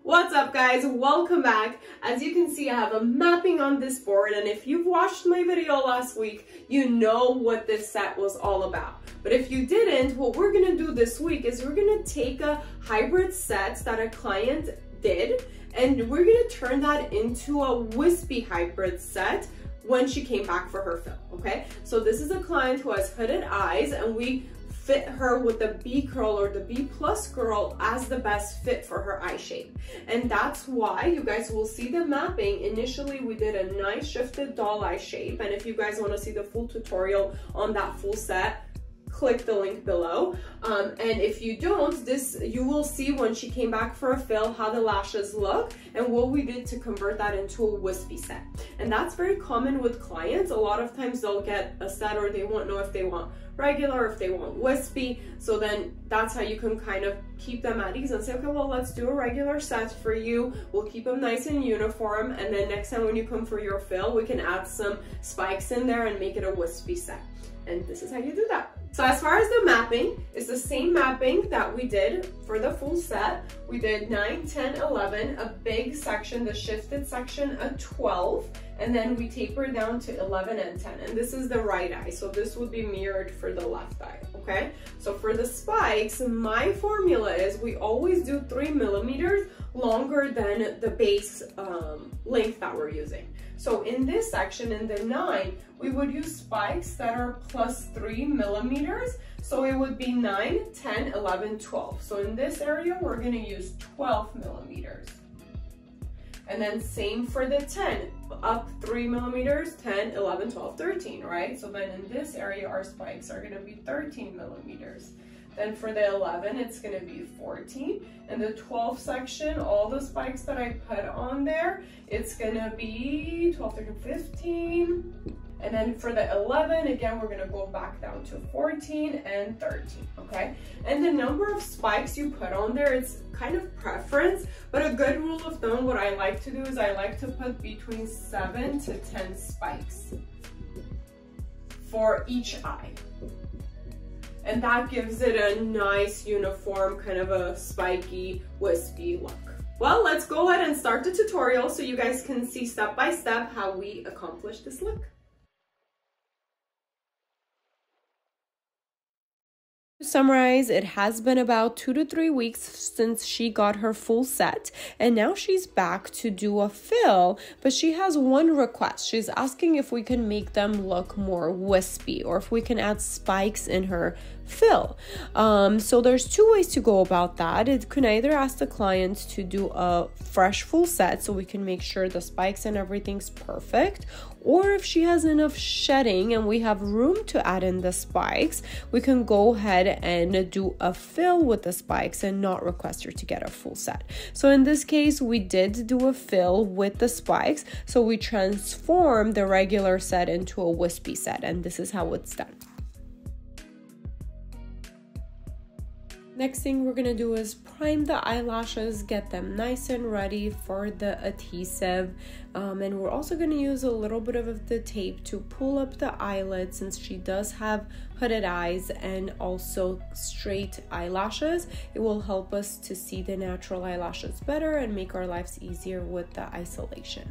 What's up guys, welcome back. As you can see, I have a mapping on this board, and if you've watched my video last week, you know what this set was all about. But if you didn't, what we're gonna do this week is we're gonna take a hybrid set that a client did, and we're gonna turn that into a wispy hybrid set when she came back for her fill, okay? So this is a client who has hooded eyes, and we fit her with the B curl or the B plus curl as the best fit for her eye shape. And that's why you guys will see the mapping. Initially, we did a nice shifted doll eye shape. And if you guys want to see the full tutorial on that full set, click the link below. And if you don't, you will see when she came back for a fill how the lashes look and what we did to convert that into a wispy set. And that's very common with clients. A lot of times they'll get a set or they won't know if they want regular, if they want wispy. So then that's how you can kind of keep them at ease and say, okay, well, let's do a regular set for you. We'll keep them nice and uniform. And then next time when you come for your fill, we can add some spikes in there and make it a wispy set. And this is how you do that. So as far as the mapping, it's the same mapping that we did for the full set. We did 9, 10, 11, a big section, the shifted section, a 12, and then we taper down to 11 and 10. And this is the right eye, so this would be mirrored for the left eye, okay? So for the spikes, my formula is we always do 3 millimeters longer than the base length that we're using. So in this section, in the 9, we would use spikes that are plus 3 millimeters. So it would be 9, 10, 11, 12. So in this area, we're gonna use 12 millimeters. And then same for the 10, up 3 millimeters, 10, 11, 12, 13, right? So then in this area, our spikes are gonna be 13 millimeters. Then for the 11, it's gonna be 14. And the 12 section, all the spikes that I put on there, it's gonna be 12, 13, 15. And then for the 11, again, we're gonna go back down to 14 and 13, okay? And the number of spikes you put on there, it's kind of preference, but a good rule of thumb, what I like to do is I like to put between 7 to 10 spikes for each eye. And that gives it a nice uniform, kind of a spiky, wispy look. Well, let's go ahead and start the tutorial so you guys can see step by step how we accomplish this look. To summarize, it has been about 2 to 3 weeks since she got her full set, and now she's back to do a fill, but she has one request. She's asking if we can make them look more wispy or if we can add spikes in her fill. So there's 2 ways to go about that. It can either ask the client to do a fresh full set so we can make sure the spikes and everything's perfect, or if she has enough shedding and we have room to add in the spikes, we can go ahead and do a fill with the spikes and not request her to get a full set. So in this case, we did do a fill with the spikes, so we transformed the regular set into a wispy set, and this is how it's done. Next thing we're gonna do is prime the eyelashes, get them nice and ready for the adhesive. And we're also gonna use a little bit of the tape to pull up the eyelid since she does have hooded eyes and also straight eyelashes. It will help us to see the natural eyelashes better and make our lives easier with the isolation.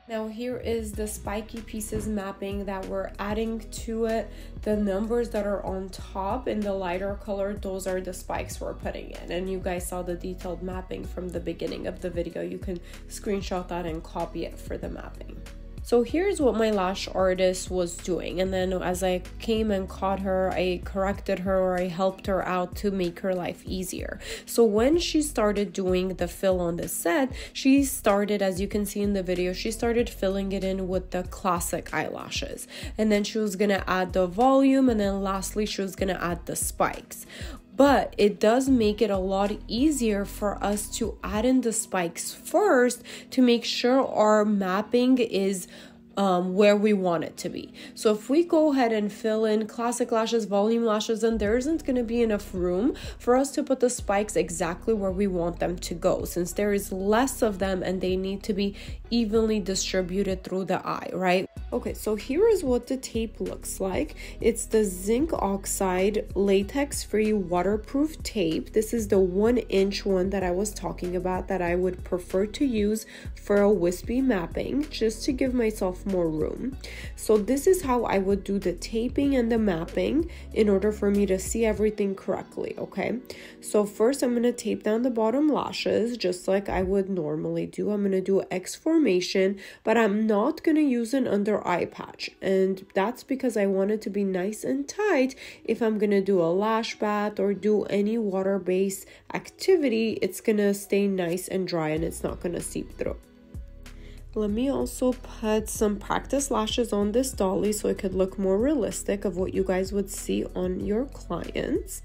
Now here is the spiky pieces mapping that we're adding to it. The numbers that are on top in the lighter color, those are the spikes we're putting in. And you guys saw the detailed mapping from the beginning of the video. You can screenshot that and copy it for the mapping. So here's what my lash artist was doing, and then as I came and caught her, I corrected her or I helped her out to make her life easier. So when she started doing the fill on this set, she started, as you can see in the video, she started filling it in with the classic eyelashes, and then she was gonna add the volume, and then lastly she was gonna add the spikes. But it does make it a lot easier for us to add in the spikes first to make sure our mapping is where we want it to be. So if we go ahead and fill in classic lashes, volume lashes, then there isn't going to be enough room for us to put the spikes exactly where we want them to go, since there is less of them and they need to be evenly distributed through the eye, right? Okay, so here is what the tape looks like. It's the zinc oxide latex-free waterproof tape. This is the 1-inch one that I was talking about that I would prefer to use for a wispy mapping, just to give myself more room. So this is how I would do the taping and the mapping in order for me to see everything correctly, okay? So first I'm going to tape down the bottom lashes just like I would normally do. I'm going to do an X formation, but I'm not going to use an under eye patch, and that's because I want it to be nice and tight. If I'm gonna do a lash bath or do any water-based activity, it's gonna stay nice and dry and it's not gonna seep through. Let me also put some practice lashes on this dolly so it could look more realistic of what you guys would see on your clients.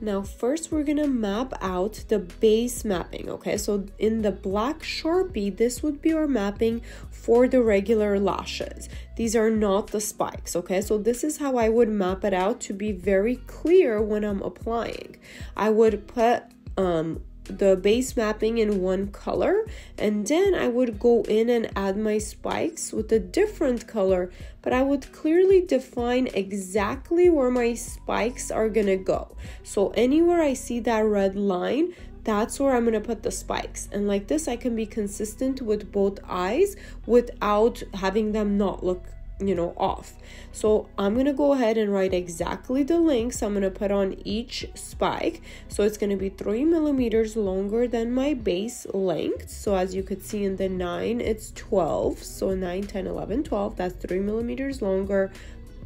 Now first we're gonna map out the base mapping, okay? So in the black Sharpie, this would be our mapping for the regular lashes. These are not the spikes, okay? So this is how I would map it out to be very clear when I'm applying. I would put the base mapping in one color, and then I would go in and add my spikes with a different color, but I would clearly define exactly where my spikes are gonna go. So anywhere I see that red line, that's where I'm gonna put the spikes. And like this, I can be consistent with both eyes without having them not look, you know, off. So I'm gonna go ahead and write exactly the lengths I'm gonna put on each spike. So it's gonna be 3 millimeters longer than my base length. So as you could see in the 9, it's 12. So 9, 10, 11, 12, that's 3 millimeters longer,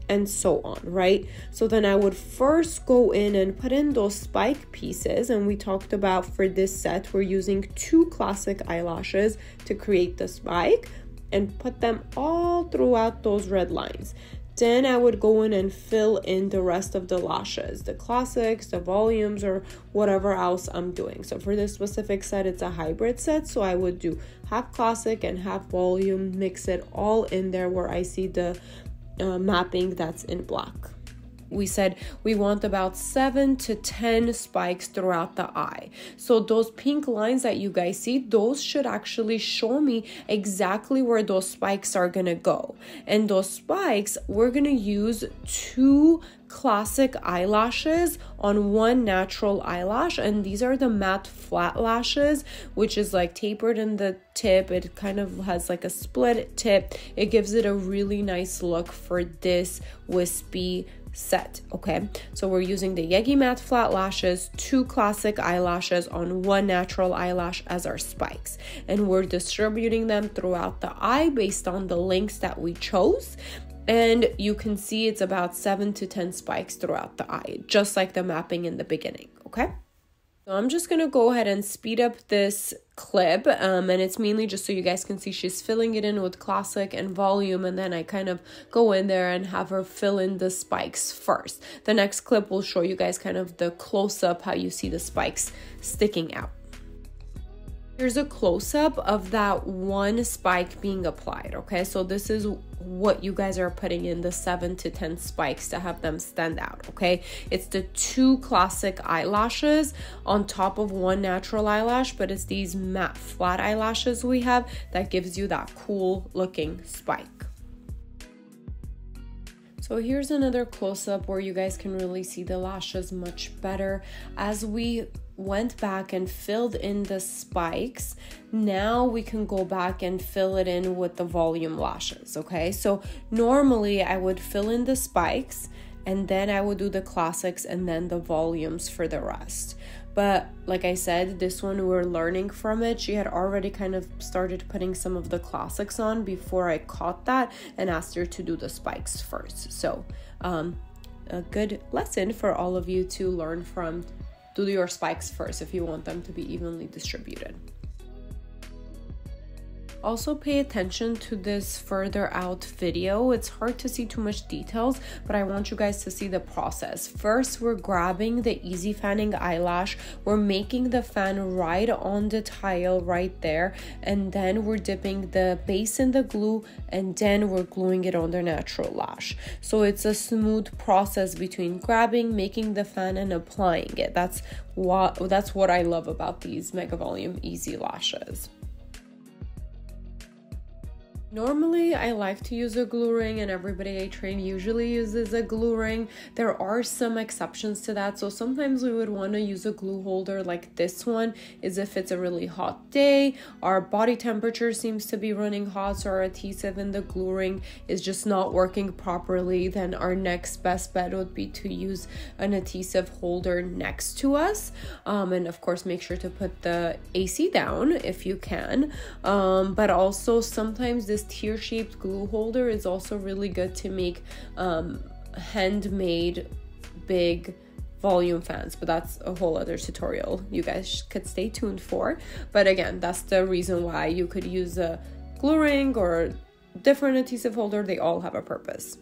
and so on, right? So then I would first go in and put in those spike pieces, and we talked about for this set we're using 2 classic eyelashes to create the spike, and put them all throughout those red lines. Then I would go in and fill in the rest of the lashes, the classics, the volumes, or whatever else I'm doing. So for this specific set, it's a hybrid set, so I would do half classic and half volume, mix it all in there where I see the mapping that's in black. We said we want about 7 to 10 spikes throughout the eye. So those pink lines that you guys see, those should actually show me exactly where those spikes are gonna go. And those spikes, we're gonna use 2 classic eyelashes on 1 natural eyelash, and these are the matte flat lashes, which is like tapered in the tip. It kind of has like a split tip. It gives it a really nice look for this wispy set, okay? So we're using the Yegi matte flat lashes, 2 classic eyelashes on 1 natural eyelash as our spikes, and we're distributing them throughout the eye based on the lengths that we chose. And you can see it's about 7 to 10 spikes throughout the eye, just like the mapping in the beginning, okay? So I'm just gonna go ahead and speed up this clip, and it's mainly just so you guys can see she's filling it in with classic and volume, and then I kind of go in there and have her fill in the spikes first. The next clip will show you guys kind of the close-up, how you see the spikes sticking out. Here's a close-up of that 1 spike being applied, okay? So this is what you guys are putting in, the 7 to 10 spikes to have them stand out, okay? It's the 2 classic eyelashes on top of 1 natural eyelash, but it's these matte flat eyelashes we have that gives you that cool looking spike. So here's another close-up where you guys can really see the lashes much better. As we went back and filled in the spikes, now we can go back and fill it in with the volume lashes, okay? So normally I would fill in the spikes and then I would do the classics and then the volumes for the rest. But like I said, this one we're learning from it. She had already kind of started putting some of the classics on before I caught that and asked her to do the spikes first. So a good lesson for all of you to learn from. Do your spikes first if you want them to be evenly distributed. Also pay attention to this further out video. It's hard to see too much details, but I want you guys to see the process. First, we're grabbing the easy fanning eyelash. We're making the fan right on the tile right there, and then we're dipping the base in the glue, and then we're gluing it on the natural lash. So it's a smooth process between grabbing, making the fan, and applying it. That's what I love about these Mega Volume Easy Lashes. Normally, I like to use a glue ring, and everybody I train usually uses a glue ring. There are some exceptions to that, so sometimes we would want to use a glue holder like this one is if it's a really hot day, our body temperature seems to be running hot, so our adhesive in the glue ring is just not working properly. Then our next best bet would be to use an adhesive holder next to us, and of course make sure to put the AC down if you can, but also sometimes this tear-shaped glue holder is also really good to make handmade big volume fans, but that's a whole other tutorial you guys could stay tuned for. But again, that's the reason why you could use a glue ring or a different adhesive holder. They all have a purpose.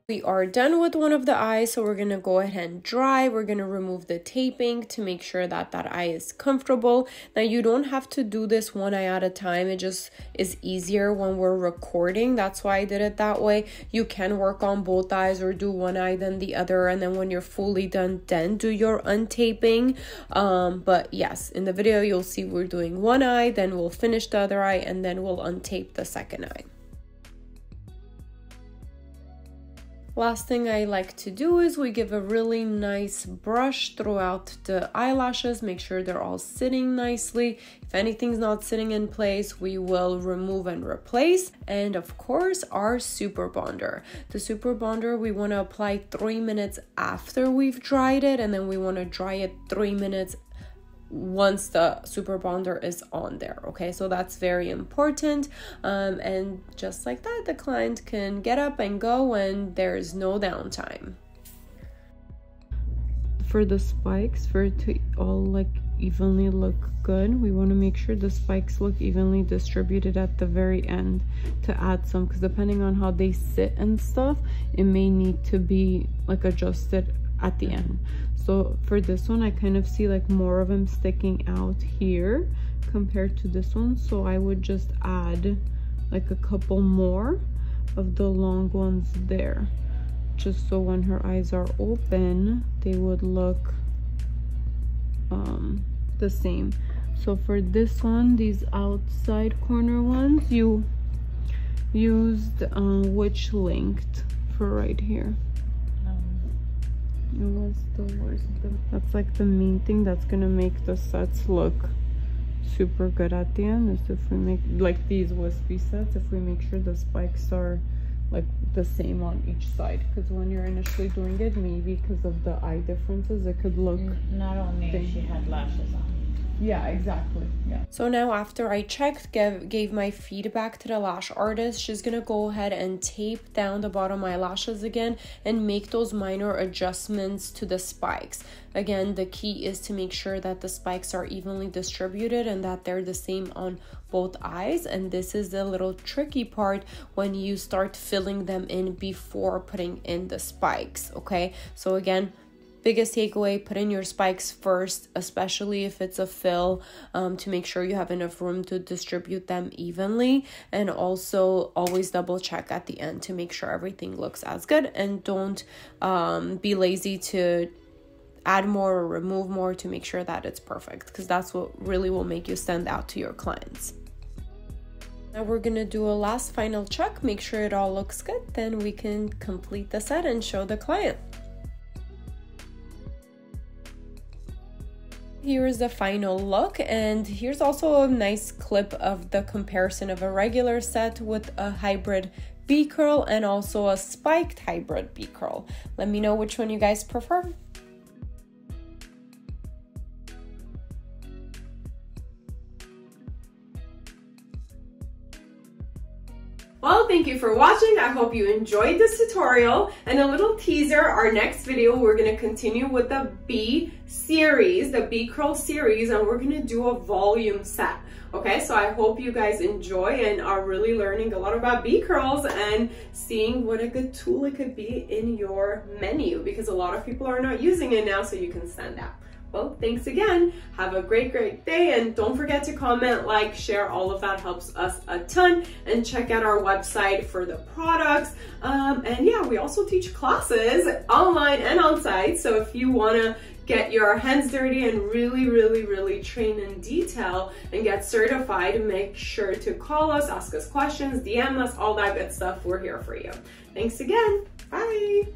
We are done with one of the eyes, so we're gonna go ahead and dry. We're gonna remove the taping to make sure that that eye is comfortable. Now, you don't have to do this one eye at a time. It just is easier when we're recording. That's why I did it that way. You can work on both eyes or do one eye then the other, and then when you're fully done, then do your untaping. But yes, in the video you'll see we're doing one eye, then we'll finish the other eye, and then we'll untape the second eye. Last thing I like to do is we give a really nice brush throughout the eyelashes, make sure they're all sitting nicely. If anything's not sitting in place, we will remove and replace. And of course, our super bonder. The super bonder we want to apply 3 minutes after we've dried it, and then we want to dry it 3 minutes once the super bonder is on there. Okay, so that's very important, and just like that, the client can get up and go when there's no downtime. for the spikes, for it to all like evenly look good, we want to make sure the spikes look evenly distributed at the very end to add some, because depending on how they sit and stuff, it may need to be like adjusted at the end. So for this one, I kind of see like more of them sticking out here compared to this one, so I would just add like a couple more of the long ones there, just so when her eyes are open they would look the same. So for this one, these outside corner ones, you used which length for right here? It was the worst. That's like the main thing that's gonna make the sets look super good at the end, is if we make like these wispy sets, if we make sure the spikes are like the same on each side, because when you're initially doing it, maybe because of the eye differences, it could look not only if she had lashes on. Yeah, exactly. Yeah. So now after I checked, gave my feedback to the lash artist, she's gonna go ahead and tape down the bottom eyelashes again and make those minor adjustments to the spikes. Again, the key is to make sure that the spikes are evenly distributed and that they're the same on both eyes. And this is the little tricky part when you start filling them in before putting in the spikes, okay? So again, biggest takeaway, put in your spikes first, especially if it's a fill, to make sure you have enough room to distribute them evenly. And also always double check at the end to make sure everything looks as good, and don't be lazy to add more or remove more to make sure that it's perfect, because that's what really will make you stand out to your clients. Now we're gonna do a last final check, make sure it all looks good, then we can complete the set and show the client. Here's the final look, and here's also a nice clip of the comparison of a regular set with a hybrid B-curl and also a spiked hybrid B-curl. Let me know which one you guys prefer. Well, thank you for watching. I hope you enjoyed this tutorial, and a little teaser, our next video, we're gonna continue with the B series, the B curl series, and we're gonna do a volume set. Okay, so I hope you guys enjoy and are really learning a lot about B curls and seeing what a good tool it could be in your menu, because a lot of people are not using it now, so you can stand out. Well, thanks again. Have a great day. And don't forget to comment, like, share. All of that helps us a ton. And check out our website for the products. And yeah, we also teach classes online and on site. So if you want to get your hands dirty and really train in detail and get certified, make sure to call us, ask us questions, DM us, all that good stuff. We're here for you. Thanks again. Bye.